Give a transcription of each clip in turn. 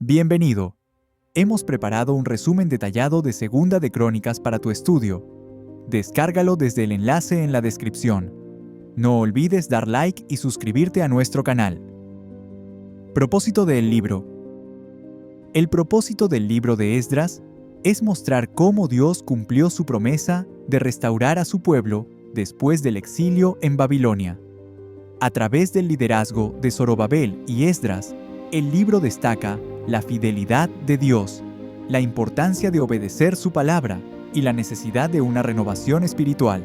Bienvenido. Hemos preparado un resumen detallado de Segunda de Crónicas para tu estudio. Descárgalo desde el enlace en la descripción. No olvides dar like y suscribirte a nuestro canal. Propósito del libro. El propósito del libro de Esdras es mostrar cómo Dios cumplió su promesa de restaurar a su pueblo después del exilio en Babilonia. A través del liderazgo de Zorobabel y Esdras, el libro destaca la fidelidad de Dios, la importancia de obedecer su palabra y la necesidad de una renovación espiritual.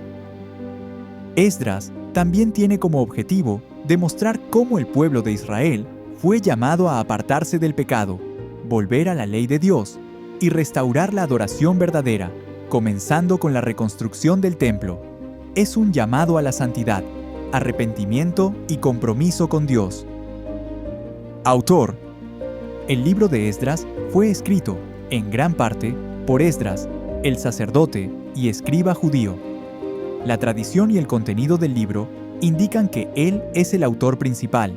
Esdras también tiene como objetivo demostrar cómo el pueblo de Israel fue llamado a apartarse del pecado, volver a la ley de Dios y restaurar la adoración verdadera, comenzando con la reconstrucción del templo. Es un llamado a la santidad, arrepentimiento y compromiso con Dios. Autor. El libro de Esdras fue escrito, en gran parte, por Esdras, el sacerdote y escriba judío. La tradición y el contenido del libro indican que él es el autor principal,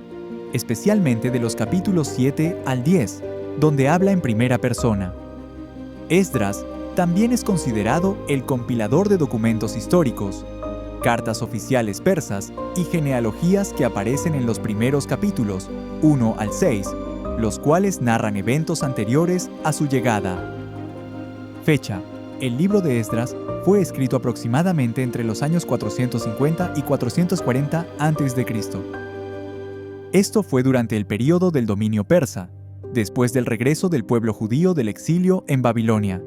especialmente de los capítulos 7 al 10, donde habla en primera persona. Esdras también es considerado el compilador de documentos históricos, cartas oficiales persas y genealogías que aparecen en los primeros capítulos, 1 al 6, los cuales narran eventos anteriores a su llegada. Fecha. El libro de Esdras fue escrito aproximadamente entre los años 450 y 440 a.C. Esto fue durante el período del dominio persa, después del regreso del pueblo judío del exilio en Babilonia.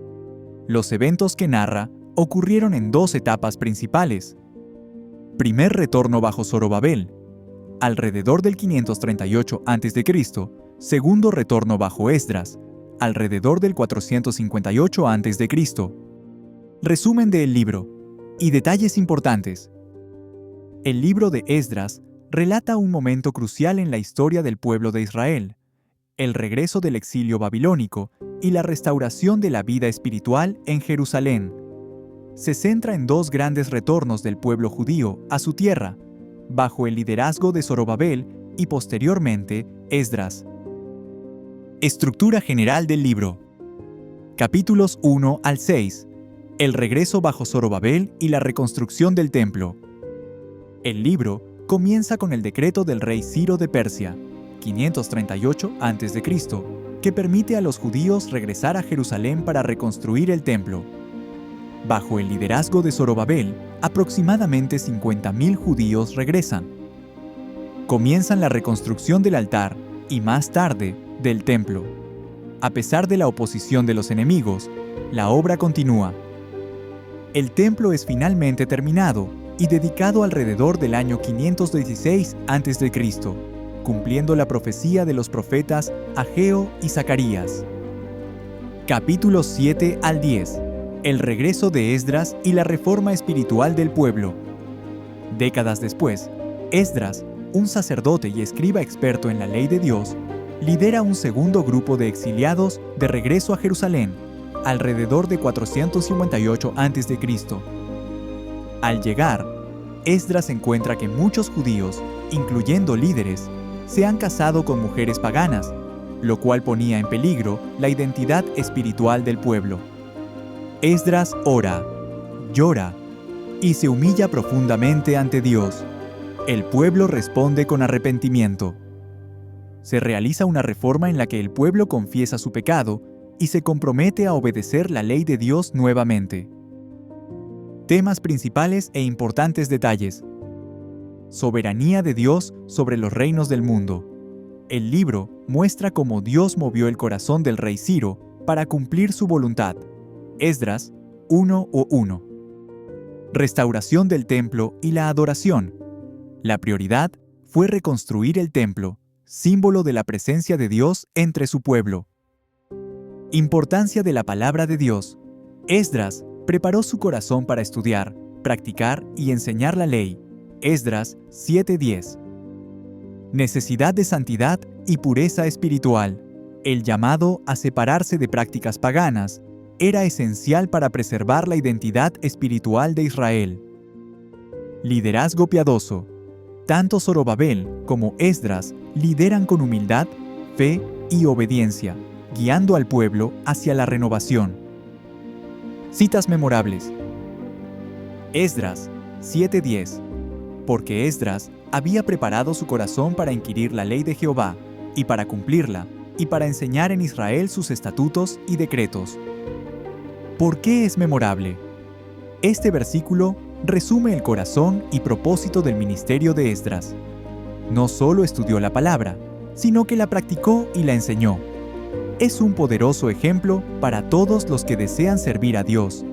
Los eventos que narra ocurrieron en dos etapas principales. Primer retorno bajo Zorobabel, alrededor del 538 a.C., segundo retorno bajo Esdras, alrededor del 458 a.C. Resumen del libro y detalles importantes. El libro de Esdras relata un momento crucial en la historia del pueblo de Israel, el regreso del exilio babilónico y la restauración de la vida espiritual en Jerusalén. Se centra en dos grandes retornos del pueblo judío a su tierra, bajo el liderazgo de Zorobabel y posteriormente Esdras. Estructura general del libro. Capítulos 1 al 6. El regreso bajo Zorobabel y la reconstrucción del templo. El libro comienza con el decreto del rey Ciro de Persia, 538 a.C., que permite a los judíos regresar a Jerusalén para reconstruir el templo. Bajo el liderazgo de Zorobabel, aproximadamente 50.000 judíos regresan. Comienzan la reconstrucción del altar y más tarde del templo. A pesar de la oposición de los enemigos, la obra continúa. El templo es finalmente terminado y dedicado alrededor del año 516 a.C., cumpliendo la profecía de los profetas Ageo y Zacarías. Capítulos 7 al 10. El regreso de Esdras y la reforma espiritual del pueblo. Décadas después, Esdras, un sacerdote y escriba experto en la ley de Dios, lidera un segundo grupo de exiliados de regreso a Jerusalén, alrededor de 458 a.C. Al llegar, Esdras encuentra que muchos judíos, incluyendo líderes, se han casado con mujeres paganas, lo cual ponía en peligro la identidad espiritual del pueblo. Esdras ora, llora y se humilla profundamente ante Dios. El pueblo responde con arrepentimiento. Se realiza una reforma en la que el pueblo confiesa su pecado y se compromete a obedecer la ley de Dios nuevamente. Temas principales e importantes detalles. Soberanía de Dios sobre los reinos del mundo. El libro muestra cómo Dios movió el corazón del rey Ciro para cumplir su voluntad. Esdras 1:1. Restauración del templo y la adoración. La prioridad fue reconstruir el templo, símbolo de la presencia de Dios entre su pueblo. Importancia de la palabra de Dios. Esdras preparó su corazón para estudiar, practicar y enseñar la ley. Esdras 7:10. Necesidad de santidad y pureza espiritual. El llamado a separarse de prácticas paganas era esencial para preservar la identidad espiritual de Israel. Liderazgo piadoso. Tanto Zorobabel como Esdras lideran con humildad, fe y obediencia, guiando al pueblo hacia la renovación. Citas memorables. Esdras 7:10. Porque Esdras había preparado su corazón para inquirir la ley de Jehová, y para cumplirla, y para enseñar en Israel sus estatutos y decretos. ¿Por qué es memorable? Este versículo resume el corazón y propósito del ministerio de Esdras. No solo estudió la palabra, sino que la practicó y la enseñó. Es un poderoso ejemplo para todos los que desean servir a Dios.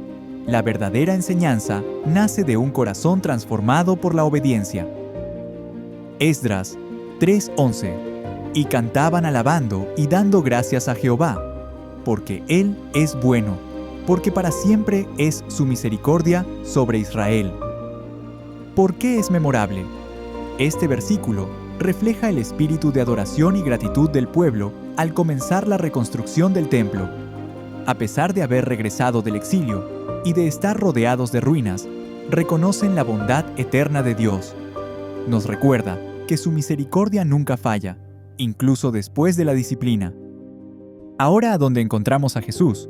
La verdadera enseñanza nace de un corazón transformado por la obediencia. Esdras 3:11. Y cantaban alabando y dando gracias a Jehová, porque Él es bueno, porque para siempre es su misericordia sobre Israel. ¿Por qué es memorable? Este versículo refleja el espíritu de adoración y gratitud del pueblo al comenzar la reconstrucción del templo. A pesar de haber regresado del exilio y de estar rodeados de ruinas, reconocen la bondad eterna de Dios. Nos recuerda que su misericordia nunca falla, incluso después de la disciplina. Ahora, ¿a dónde encontramos a Jesús?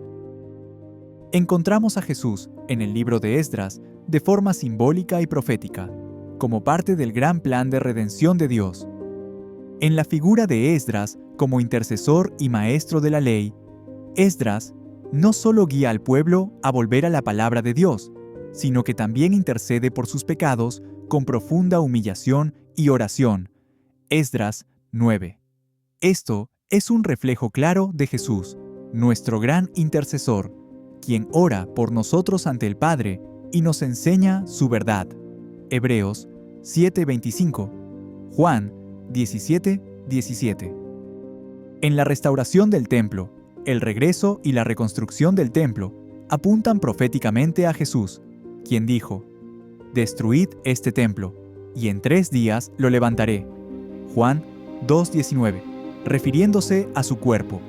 Encontramos a Jesús en el libro de Esdras de forma simbólica y profética, como parte del gran plan de redención de Dios. En la figura de Esdras como intercesor y maestro de la ley, Esdras no solo guía al pueblo a volver a la palabra de Dios, sino que también intercede por sus pecados con profunda humillación y oración. Esdras 9. Esto es un reflejo claro de Jesús, nuestro gran intercesor, quien ora por nosotros ante el Padre y nos enseña su verdad. Hebreos 7:25, Juan 17:17. En la restauración del templo, el regreso y la reconstrucción del templo apuntan proféticamente a Jesús, quien dijo: «Destruid este templo, y en 3 días lo levantaré». Juan 2:19, refiriéndose a su cuerpo.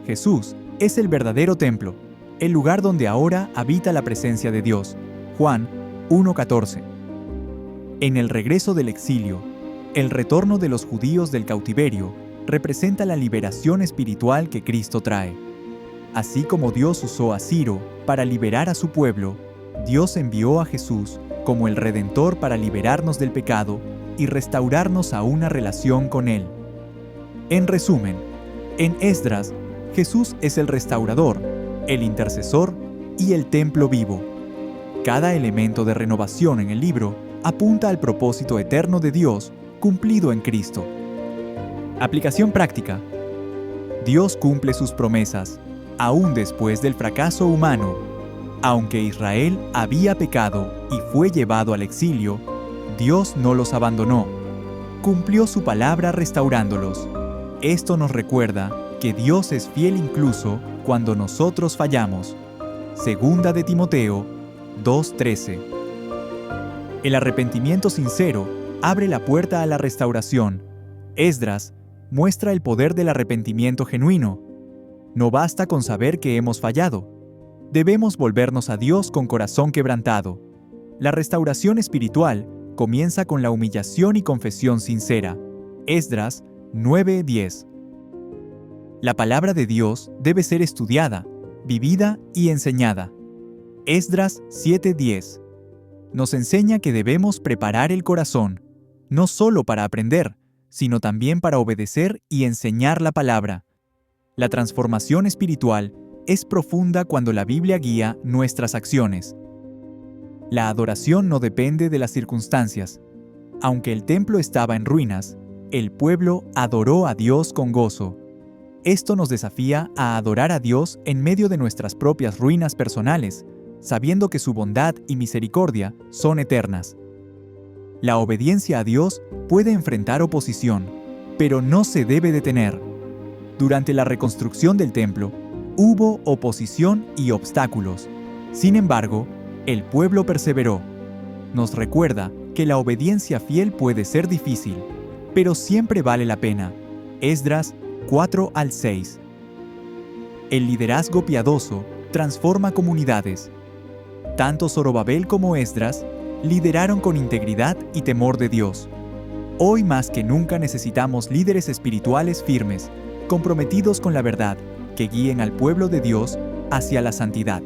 Jesús es el verdadero templo, el lugar donde ahora habita la presencia de Dios. Juan 1:14. En el regreso del exilio, el retorno de los judíos del cautiverio representa la liberación espiritual que Cristo trae. Así como Dios usó a Ciro para liberar a su pueblo, Dios envió a Jesús como el Redentor para liberarnos del pecado y restaurarnos a una relación con Él. En resumen, en Esdras, Jesús es el restaurador, el intercesor y el templo vivo. Cada elemento de renovación en el libro apunta al propósito eterno de Dios cumplido en Cristo. Aplicación práctica. Dios cumple sus promesas, aún después del fracaso humano. Aunque Israel había pecado y fue llevado al exilio, Dios no los abandonó. Cumplió su palabra restaurándolos. Esto nos recuerda que Dios es fiel incluso cuando nosotros fallamos. Segunda de Timoteo 2:13. El arrepentimiento sincero abre la puerta a la restauración. Esdras muestra el poder del arrepentimiento genuino. No basta con saber que hemos fallado. Debemos volvernos a Dios con corazón quebrantado. La restauración espiritual comienza con la humillación y confesión sincera. Esdras 9:10. La palabra de Dios debe ser estudiada, vivida y enseñada. Esdras 7:10. Nos enseña que debemos preparar el corazón, no solo para aprender, sino también para obedecer y enseñar la palabra. La transformación espiritual es profunda cuando la Biblia guía nuestras acciones. La adoración no depende de las circunstancias. Aunque el templo estaba en ruinas, el pueblo adoró a Dios con gozo. Esto nos desafía a adorar a Dios en medio de nuestras propias ruinas personales, sabiendo que su bondad y misericordia son eternas. La obediencia a Dios puede enfrentar oposición, pero no se debe detener. Durante la reconstrucción del templo, hubo oposición y obstáculos. Sin embargo, el pueblo perseveró. Nos recuerda que la obediencia fiel puede ser difícil, pero siempre vale la pena. Esdras 4-6. El liderazgo piadoso transforma comunidades. Tanto Zorobabel como Esdras lideraron con integridad y temor de Dios. Hoy más que nunca necesitamos líderes espirituales firmes, comprometidos con la verdad, que guíen al pueblo de Dios hacia la santidad.